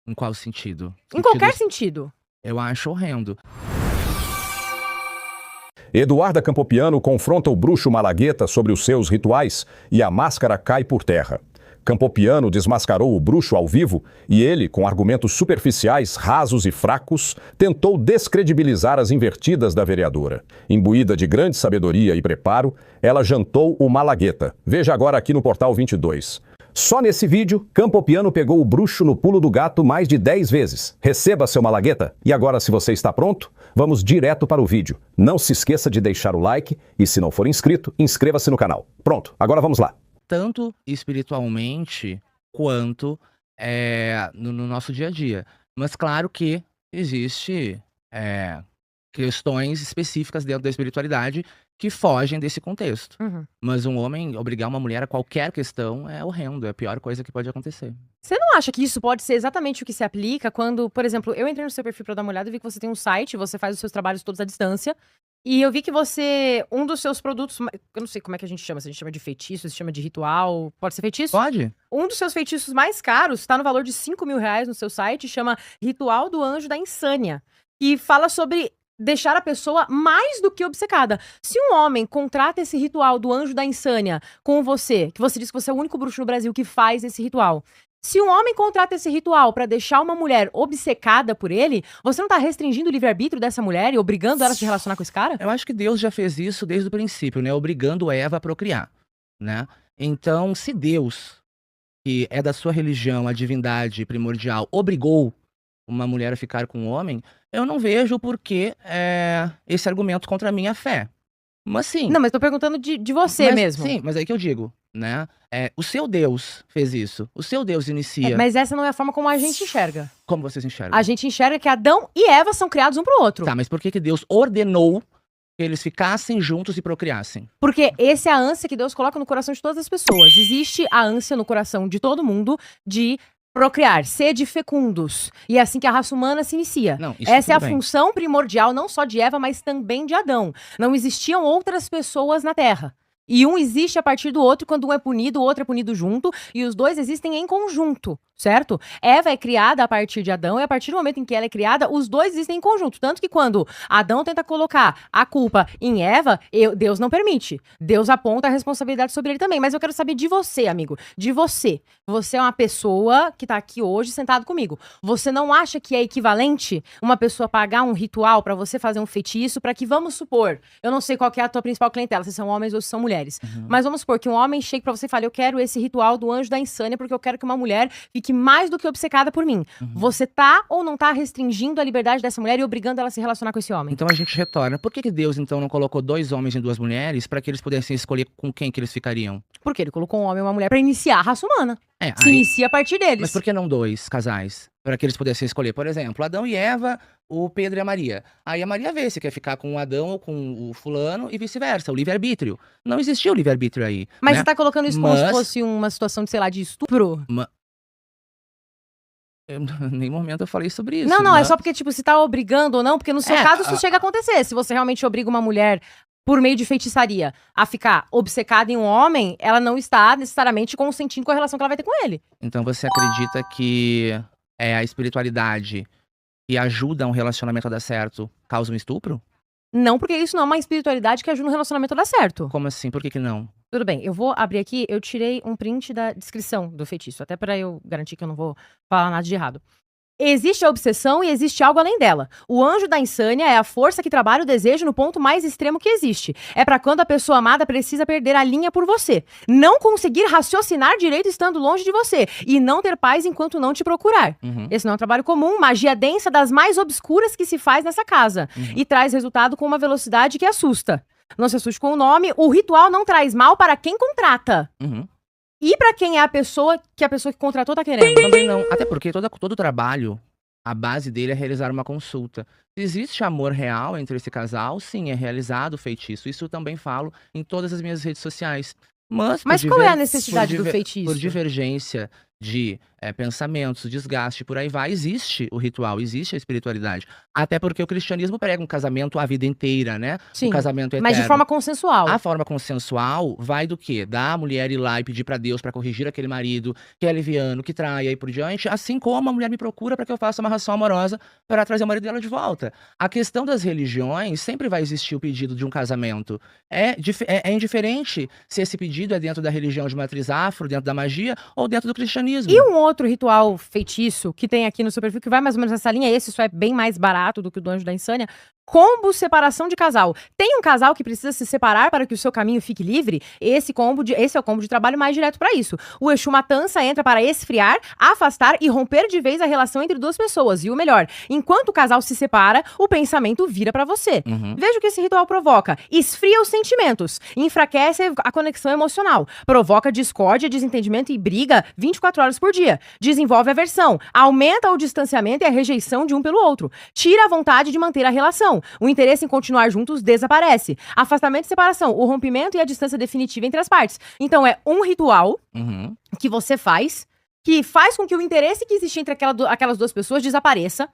Em qual sentido? Em qualquer sentido. Eu acho horrendo. Eduarda Campopiano confronta o bruxo Malagueta sobre os seus rituais e a máscara cai por terra. Campopiano desmascarou o bruxo ao vivo e ele, com argumentos superficiais, rasos e fracos, tentou descredibilizar as invertidas da vereadora. Imbuída de grande sabedoria e preparo, ela jantou o Malagueta. Veja agora aqui no Portal 22. Só nesse vídeo, Campopiano pegou o bruxo no pulo do gato mais de 10 vezes. Receba seu Malagueta. E agora, se você está pronto, vamos direto para o vídeo. Não se esqueça de deixar o like e, se não for inscrito, inscreva-se no canal. Pronto, agora vamos lá. Tanto espiritualmente quanto no nosso dia a dia. Mas claro que existe questões específicas dentro da espiritualidade que fogem desse contexto. Mas um homem obrigar uma mulher a qualquer questão é horrendo, é a pior coisa que pode acontecer. Você não acha que isso pode ser exatamente o que se aplica quando, por exemplo, eu entrei no seu perfil pra dar uma olhada e vi que você tem um site, você faz os seus trabalhos todos à distância, e eu vi que você, um dos seus produtos, eu não sei como é que a gente chama, se a gente chama de feitiço, se chama de ritual, pode ser feitiço? Pode. Um dos seus feitiços mais caros tá no valor de R$5.000 no seu site, chama Ritual do Anjo da Insânia, e fala sobre deixar a pessoa mais do que obcecada. Se um homem contrata esse ritual do Anjo da Insânia com você, que você diz que você é o único bruxo no Brasil que faz esse ritual, se um homem contrata esse ritual pra deixar uma mulher obcecada por ele, você não tá restringindo o livre-arbítrio dessa mulher e obrigando ela a se relacionar com esse cara? Eu acho que Deus já fez isso desde o princípio, né? Obrigando Eva a procriar, né? Então, se Deus, que é da sua religião, a divindade primordial, obrigou uma mulher a ficar com um homem, eu não vejo por que esse argumento contra a minha fé. Mas sim. Não, mas tô perguntando de você mesmo. Sim, mas aí que eu digo, né? O seu Deus fez isso. O seu Deus inicia. Mas essa não é a forma como a gente enxerga. Como vocês enxergam? A gente enxerga que Adão e Eva são criados um pro outro. Tá, mas por que Deus ordenou que eles ficassem juntos e procriassem? Porque essa é a ânsia que Deus coloca no coração de todas as pessoas. Existe a ânsia no coração de todo mundo de procriar, sede fecundos. E é assim que a raça humana se inicia. Não, isso essa é a tudo bem. função primordial, não só de Eva, mas também de Adão. Não existiam outras pessoas na Terra. E um existe a partir do outro, quando um é punido, o outro é punido junto, e os dois existem em conjunto, certo? Eva é criada a partir de Adão, e a partir do momento em que ela é criada, os dois existem em conjunto. Tanto que quando Adão tenta colocar a culpa em Eva, Deus não permite. Deus aponta a responsabilidade sobre ele também. Mas eu quero saber de você, amigo. De você. Você é uma pessoa que tá aqui hoje sentado comigo. Você não acha que é equivalente uma pessoa pagar um ritual pra você fazer um feitiço pra que, vamos supor, eu não sei qual que é a tua principal clientela, se são homens ou se são mulheres. Mas vamos supor que um homem chegue pra você e fale, eu quero esse ritual do Anjo da Insânia porque eu quero que uma mulher fique mais do que obcecada por mim. Você tá ou não tá restringindo a liberdade dessa mulher e obrigando ela a se relacionar com esse homem? Então a gente retorna. Por que Deus, então, não colocou 2 homens e 2 mulheres para que eles pudessem escolher com quem que eles ficariam? Porque ele colocou um homem e uma mulher pra iniciar a raça humana. Se Aí... inicia a partir deles. Mas por que não 2 casais? Para que eles pudessem escolher, por exemplo, Adão e Eva, o Pedro e a Maria. Aí a Maria vê se quer ficar com o Adão ou com o fulano e vice-versa, o livre-arbítrio. Não existia o livre-arbítrio aí. Mas né? você tá colocando isso como se fosse uma situação de, sei lá, de estupro? Em nenhum momento eu falei sobre isso. Não, é só porque, tipo, se tá obrigando ou não, porque no seu caso isso chega a acontecer. Se você realmente obriga uma mulher, por meio de feitiçaria, a ficar obcecada em um homem, ela não está necessariamente consentindo com a relação que ela vai ter com ele. Então você acredita que a espiritualidade que ajuda um relacionamento a dar certo causa um estupro? Não, porque isso não é uma espiritualidade que ajuda um relacionamento a dar certo. Como assim? Por que não? Tudo bem, eu vou abrir aqui, eu tirei um print da descrição do feitiço, até pra eu garantir que eu não vou falar nada de errado. Existe a obsessão e existe algo além dela. O anjo da insânia é a força que trabalha o desejo no ponto mais extremo que existe. É pra quando a pessoa amada precisa perder a linha por você. Não conseguir raciocinar direito estando longe de você. E não ter paz enquanto não te procurar. Esse não é um trabalho comum, magia densa das mais obscuras que se faz nessa casa. E traz resultado com uma velocidade que assusta. Não se assuste com o nome, o ritual não traz mal para quem contrata. E pra quem é a pessoa que contratou tá querendo? Também não. Até porque todo trabalho, a base dele é realizar uma consulta. Se existe amor real entre esse casal, sim, é realizado o feitiço. Isso eu também falo em todas as minhas redes sociais. Mas qual é a necessidade do feitiço? Por divergência de pensamentos, desgaste, por aí vai, existe o ritual, existe a espiritualidade. Até porque o cristianismo prega um casamento a vida inteira, né? Sim, Um casamento eterno. mas de forma consensual. A forma consensual vai do quê? Da mulher ir lá e pedir pra Deus pra corrigir aquele marido que é leviano, que trai e aí por diante, assim como a mulher me procura pra que eu faça uma relação amorosa para trazer o marido dela de volta. A questão das religiões, sempre vai existir o pedido de um casamento. É indiferente se esse pedido é dentro da religião de matriz afro, dentro da magia ou dentro do cristianismo. E um outro ritual feitiço que tem aqui no seu perfil, que vai mais ou menos nessa linha, esse só é bem mais barato do que o do Anjo da Insânia, combo separação de casal. Tem um casal que precisa se separar para que o seu caminho fique livre? Esse é o combo de trabalho mais direto para isso. O Exu Matança entra para esfriar, afastar e romper de vez a relação entre duas pessoas. E o melhor, enquanto o casal se separa, o pensamento vira para você. Veja o que esse ritual provoca. Esfria os sentimentos, enfraquece a conexão emocional, provoca discórdia, desentendimento e briga 24 horas por dia, desenvolve aversão, aumenta o distanciamento e a rejeição de um pelo outro, tira a vontade de manter a relação. O interesse em continuar juntos desaparece. Afastamento e separação, o rompimento e a distância definitiva entre as partes. Então é um ritual que você faz, que faz com que o interesse que existe entre aquelas duas pessoas desapareça,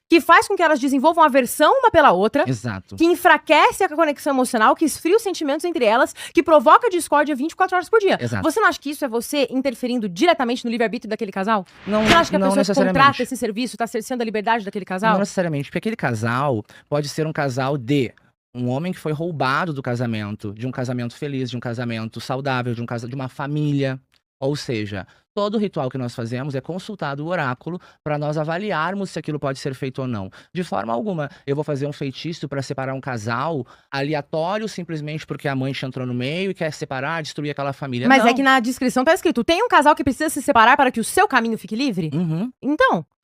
que faz com que elas desenvolvam aversão uma pela outra, Exato. que enfraquece a conexão emocional, que esfria os sentimentos entre elas, que provoca discórdia 24 horas por dia. Exato. Você não acha que isso é você interferindo diretamente no livre-arbítrio daquele casal? Não, Você não acha que a não pessoa que necessariamente. contrata esse serviço está cerceando a liberdade daquele casal? Não necessariamente, porque aquele casal pode ser um casal de um homem que foi roubado do casamento, de um casamento feliz, de um casamento saudável, de uma família. Ou seja, todo ritual que nós fazemos é consultado o oráculo para nós avaliarmos se aquilo pode ser feito ou não. De forma alguma, eu vou fazer um feitiço para separar um casal aleatório simplesmente porque a mãe entrou no meio e quer separar, destruir aquela família. Mas não. é que na descrição tá escrito, tem um casal que precisa se separar para que o seu caminho fique livre?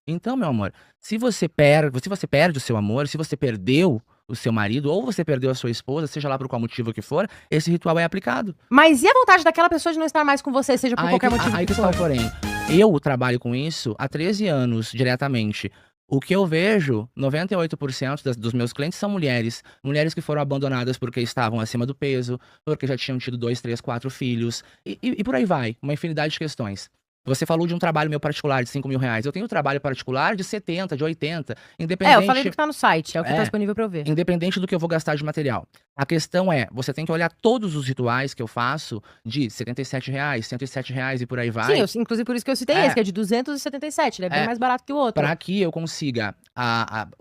Então, meu amor, se você perde o seu amor, se você perdeu o seu marido ou você perdeu a sua esposa, seja lá por qual motivo que for, esse ritual é aplicado. Mas e a vontade daquela pessoa de não estar mais com você, seja por qualquer motivo Aí que que está for? o porém. Eu trabalho com isso há 13 anos, diretamente. O que eu vejo, 98% dos meus clientes são mulheres. Mulheres que foram abandonadas porque estavam acima do peso, porque já tinham tido 2, 3, 4 filhos. E por aí vai, uma infinidade de questões. Você falou de um trabalho meu particular de R$5.000. Eu tenho um trabalho particular de 70, de 80. Independente... eu falei do que tá no site, é o que tá disponível pra eu ver. Independente do que eu vou gastar de material. A questão é, você tem que olhar todos os rituais que eu faço de R$77, R$107 e por aí vai. Sim, inclusive por isso que eu citei esse, que é de 277, ele é bem mais barato que o outro. Para que eu consiga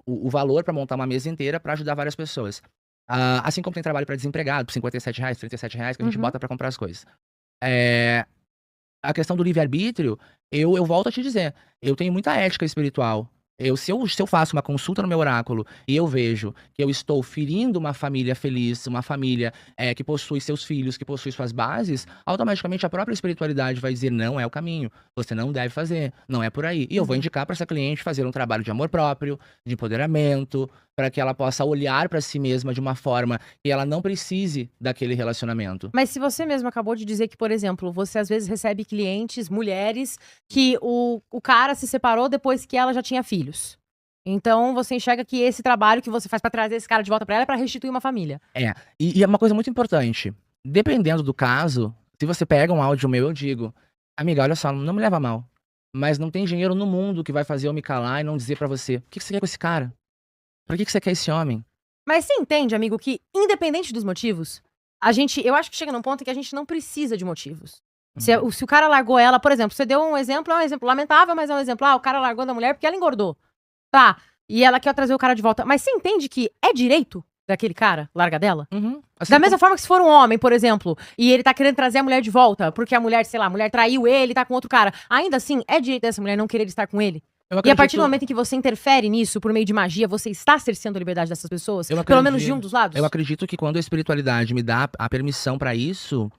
o valor para montar uma mesa inteira para ajudar várias pessoas. Assim como tem trabalho para desempregado, por R$57, R$37, que a gente bota para comprar as coisas. A questão do livre-arbítrio, eu volto a te dizer, eu tenho muita ética espiritual. Se eu faço uma consulta no meu oráculo e eu vejo que eu estou ferindo uma família feliz, uma família que possui seus filhos, que possui suas bases, automaticamente a própria espiritualidade vai dizer, não é o caminho, você não deve fazer, não é por aí. E eu vou indicar para essa cliente fazer um trabalho de amor próprio, de empoderamento, para que ela possa olhar para si mesma de uma forma que ela não precise daquele relacionamento. Mas se você mesmo acabou de dizer que, por exemplo, você às vezes recebe clientes, mulheres, que o cara se separou depois que ela já tinha filhos. Então você enxerga que esse trabalho que você faz para trazer esse cara de volta para ela é para restituir uma família. E é uma coisa muito importante. Dependendo do caso, se você pega um áudio meu, eu digo, amiga, olha só, não me leva a mal, mas não tem dinheiro no mundo que vai fazer eu me calar e não dizer para você, o que você quer com esse cara? Pra que você quer esse homem? Mas você entende, amigo, que independente dos motivos, eu acho que chega num ponto em que a gente não precisa de motivos. Se o cara largou ela, por exemplo, você deu um exemplo, é um exemplo lamentável, mas é um exemplo, o cara largou da mulher porque ela engordou. Tá, e ela quer trazer o cara de volta. Mas você entende que é direito daquele cara largar dela? Assim, da mesma forma que se for um homem, por exemplo, e ele tá querendo trazer a mulher de volta, porque a mulher, sei lá, a mulher traiu ele, tá com outro cara. Ainda assim, é direito dessa mulher não querer estar com ele? E a partir do momento em que você interfere nisso por meio de magia, você está cerceando a liberdade dessas pessoas? Pelo menos de um dos lados? Eu acredito que quando a espiritualidade me dá a permissão pra isso,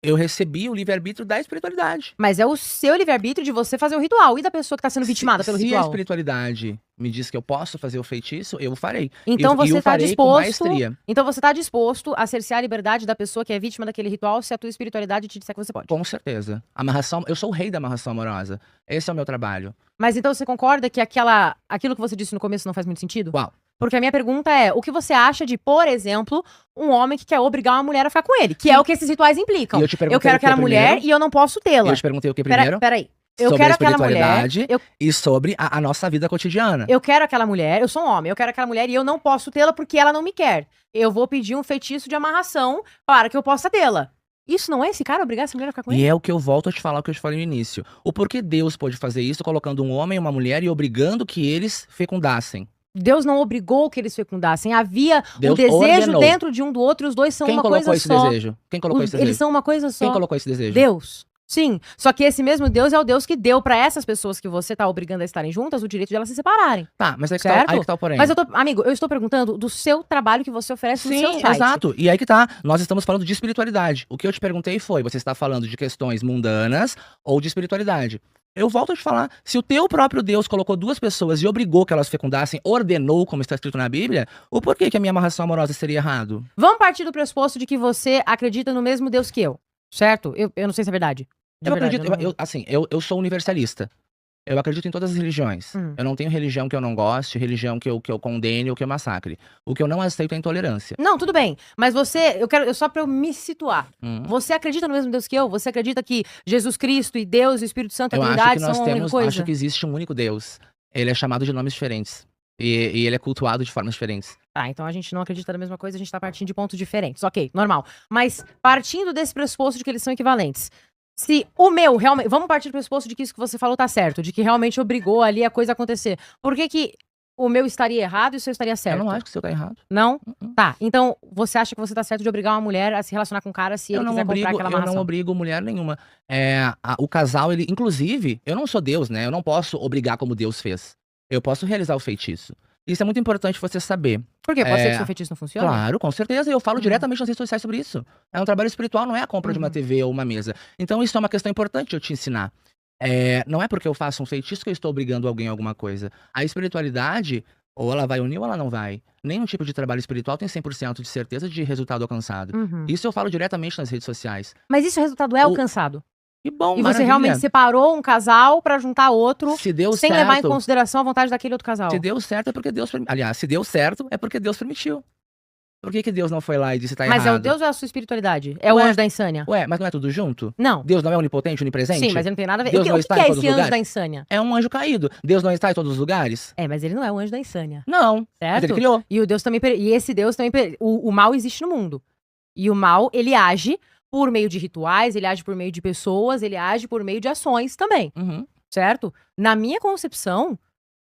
eu recebi o livre-arbítrio da espiritualidade. Mas é o seu livre-arbítrio de você fazer o ritual e da pessoa que tá sendo vitimada pelo ritual. Se a espiritualidade me diz que eu posso fazer o feitiço, eu farei. Então você tá disposto. Então você tá disposto a cercear a liberdade da pessoa que é vítima daquele ritual se a tua espiritualidade te disser que você pode. Com certeza. Eu sou o rei da amarração amorosa. Esse é o meu trabalho. Mas então você concorda que aquilo que você disse no começo não faz muito sentido? Qual? Porque a minha pergunta é, o que você acha de, por exemplo, um homem que quer obrigar uma mulher a ficar com ele? Que é o que esses rituais implicam. E eu te perguntei Eu quero o que aquela mulher primeiro? e eu não posso E tê-la. eu te perguntei o que primeiro? Peraí. Eu Sobre quero a aquela mulher. espiritualidade Eu, e sobre a nossa vida cotidiana. eu quero aquela mulher, eu sou um homem, eu quero aquela mulher e eu não posso tê-la porque ela não me quer. Eu vou pedir um feitiço de amarração para que eu possa tê-la. Isso não é esse cara obrigar essa mulher a ficar com ele? E é o que eu volto a te falar, o que eu te falei no início. O porquê Deus pode fazer isso colocando um homem e uma mulher e obrigando que eles fecundassem. Deus não obrigou que eles fecundassem. Havia Deus o desejo ordenou. dentro de um do outro e os dois são Quem uma colocou coisa esse só. desejo? Quem colocou esse Eles desejo? são uma coisa só. Quem colocou esse desejo? Deus. Sim, só que esse mesmo Deus é o Deus que deu pra essas pessoas que você tá obrigando a estarem juntas o direito de elas se separarem. Tá, mas aí Certo? que tá o porém. Mas amigo, eu estou perguntando do seu trabalho que você oferece no seu Sim, site. exato. E aí que tá. Nós estamos falando de espiritualidade. O que eu te perguntei foi, você está falando de questões mundanas ou de espiritualidade? Eu volto a te falar, se o teu próprio Deus colocou duas pessoas e obrigou que elas fecundassem, ordenou, como está escrito na Bíblia, o porquê que a minha amarração amorosa seria errado? Vamos partir do pressuposto de que você acredita no mesmo Deus que eu, certo? Eu não sei se é verdade. Eu acredito, não- eu sou universalista. Eu acredito em todas as religiões. Eu não tenho religião que eu não goste, religião que eu condene ou que eu massacre. O que eu não aceito é a intolerância. Não, tudo bem. Mas só pra eu me situar. Você acredita no mesmo Deus que eu? Você acredita que Jesus Cristo e Deus e o Espírito Santo e a Eu acho Trindade que nós são a única coisa? acho que existe um único Deus. Ele é chamado de nomes diferentes. E ele é cultuado de formas diferentes. Tá, então a gente não acredita na mesma coisa, a gente tá partindo de pontos diferentes. Ok, normal. Mas partindo desse pressuposto de que eles são equivalentes. Se o meu realmente. Vamos partir do pressuposto de que isso que você falou tá certo, de que realmente obrigou ali a coisa a acontecer. Por que o meu estaria errado e o seu estaria certo? Eu não acho que o seu tá errado. Não? Tá, então você acha que você tá certo de obrigar uma mulher a se relacionar com um cara se ele quiser comprar aquela Eu amarração? não obrigo mulher nenhuma. O casal, ele. Inclusive, eu não sou Deus, né? Eu não posso obrigar como Deus fez. Eu posso realizar o feitiço. Isso é muito importante você saber. Por quê? Pode ser que seu feitiço não funcione? Claro, com certeza. E eu falo diretamente nas redes sociais sobre isso. É um trabalho espiritual, não é a compra de uma TV ou uma mesa. Então, isso é uma questão importante de eu te ensinar. Não é porque eu faço um feitiço que eu estou obrigando alguém a alguma coisa. A espiritualidade, ou ela vai unir ou ela não vai. Nenhum tipo de trabalho espiritual tem 100% de certeza de resultado alcançado. Isso eu falo diretamente nas redes sociais. Mas esse resultado é alcançado. Que bom, E você maravilha. realmente separou um casal pra juntar outro, Se deu sem certo, levar em consideração a vontade daquele outro casal. se deu certo é porque Deus... Aliás, se deu certo é porque Deus permitiu. Por que Deus não foi lá e disse tá Mas errado? é o Deus ou é a sua espiritualidade? É o Ué, anjo da insânia? Ué, mas não é tudo junto? Não. Deus não é onipotente, onipresente? Sim, mas ele não tem nada a ver. Deus O não que está que em é todos esse os anjo lugares? da insânia? É um anjo caído. Deus não está em todos os lugares? É, mas ele não é o anjo da insânia. Não. Mas Certo? ele criou. E o Deus também. E esse Deus também. O mal existe no mundo. E o mal, ele age por meio de rituais, ele age por meio de pessoas, ele age por meio de ações também. Uhum. Certo? Na minha concepção,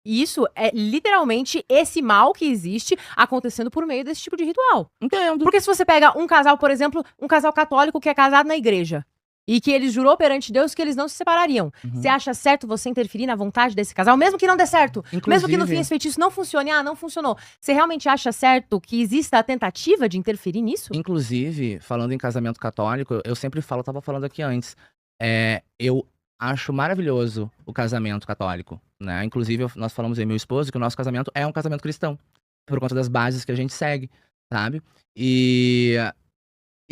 isso é literalmente esse mal que existe acontecendo por meio desse tipo de ritual. Entendo. Porque se você pega um casal, por exemplo, um casal católico que é casado na igreja e que ele jurou perante Deus que eles não se separariam, você acha certo você interferir na vontade desse casal, mesmo que não dê certo? Mesmo que no fim esse feitiço não funcione, não funcionou. Você realmente acha certo que exista a tentativa de interferir nisso? Inclusive, falando em casamento católico, eu sempre falo, eu tava falando aqui antes, eu acho maravilhoso o casamento católico, né? Inclusive, nós falamos aí, meu esposo, que o nosso casamento é um casamento cristão, por conta das bases que a gente segue, sabe? E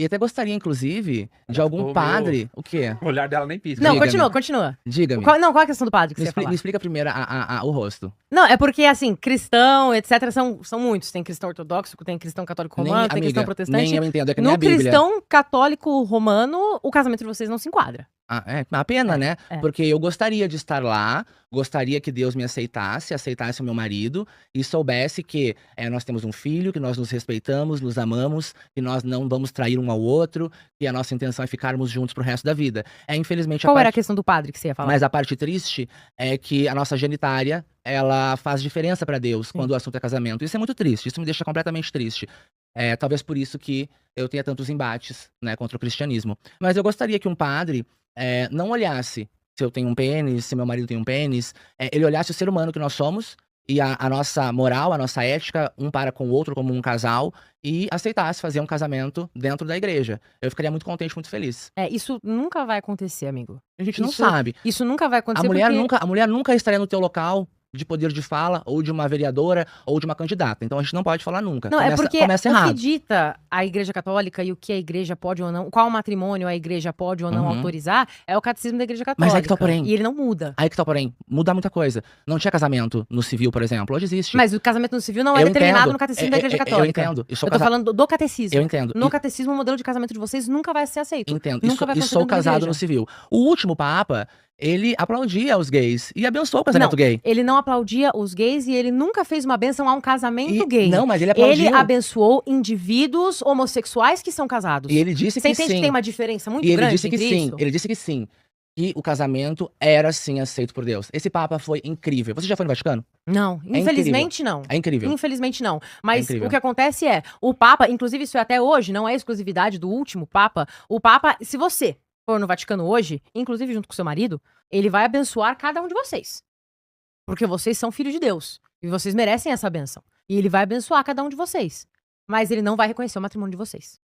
até gostaria, inclusive, de algum padre... O quê? O olhar dela nem pisca. Não, Diga-me. continua. Diga-me. Qual é a questão do padre que Me, você ia falar? me explica primeiro o rosto. Não, é porque, assim, cristão, etc., são muitos. Tem cristão ortodoxo, tem cristão católico romano, tem cristão protestante. Nem eu entendo, é que nem No a Bíblia. cristão católico romano, o casamento de vocês não se enquadra. É uma pena, né? é. Porque eu gostaria de estar lá, gostaria que Deus me aceitasse o meu marido e soubesse que nós temos um filho, que nós nos respeitamos, nos amamos, que nós não vamos trair um ao outro, que a nossa intenção é ficarmos juntos pro resto da vida. Infelizmente, Qual era a questão do padre que você ia falar? Mas a parte triste é que a nossa genitária, ela faz diferença pra Deus quando o assunto é casamento. Isso é muito triste, isso me deixa completamente triste. Talvez por isso que eu tenha tantos embates, né, contra o cristianismo. Mas eu gostaria que um padre não olhasse se eu tenho um pênis, se meu marido tem um pênis, ele olhasse o ser humano que nós somos e a nossa moral, a nossa ética, um para com o outro como um casal, e aceitasse fazer um casamento dentro da igreja. Eu ficaria muito contente, muito feliz. Isso nunca vai acontecer, amigo. A gente não Isso sabe. Isso nunca vai acontecer A mulher nunca estaria no teu local de poder de fala, ou de uma vereadora, ou de uma candidata. Então a gente não pode falar nunca. Não, é porque começa o errado. que dita a Igreja Católica e o que a Igreja pode ou não, qual matrimônio a Igreja pode ou não autorizar, é o catecismo da Igreja Católica. Mas aí que tá o porém. E ele não muda. Aí que tá o porém. Muda muita coisa. Não tinha casamento no civil, por exemplo. Hoje existe. Mas o casamento no civil não é Eu determinado entendo. no catecismo da Igreja Católica. Eu entendo. Eu tô falando do catecismo. Eu entendo. No catecismo, o modelo de casamento de vocês nunca vai ser aceito. Entendo. Nunca vai E acontecer sou dentro da casado igreja. no civil. O último Papa, ele aplaudia os gays e abençoou o casamento gay. Ele não aplaudia os gays e ele nunca fez uma bênção a um casamento gay. Não, mas ele aplaudiu. Ele abençoou indivíduos homossexuais que são casados. E ele disse Você que entende sim. que tem uma diferença muito E ele grande disse que entre sim. isso? Ele disse que sim. Que o casamento era sim aceito por Deus. Esse Papa foi incrível. Você já foi no Vaticano? Não, infelizmente não. É incrível. Infelizmente não. Mas incrível. o que acontece é, o Papa, inclusive isso é até hoje, não é exclusividade do último Papa. O Papa, se você for no Vaticano hoje, inclusive junto com seu marido, ele vai abençoar cada um de vocês. Porque vocês são filhos de Deus. E vocês merecem essa bênção. E ele vai abençoar cada um de vocês. Mas ele não vai reconhecer o matrimônio de vocês.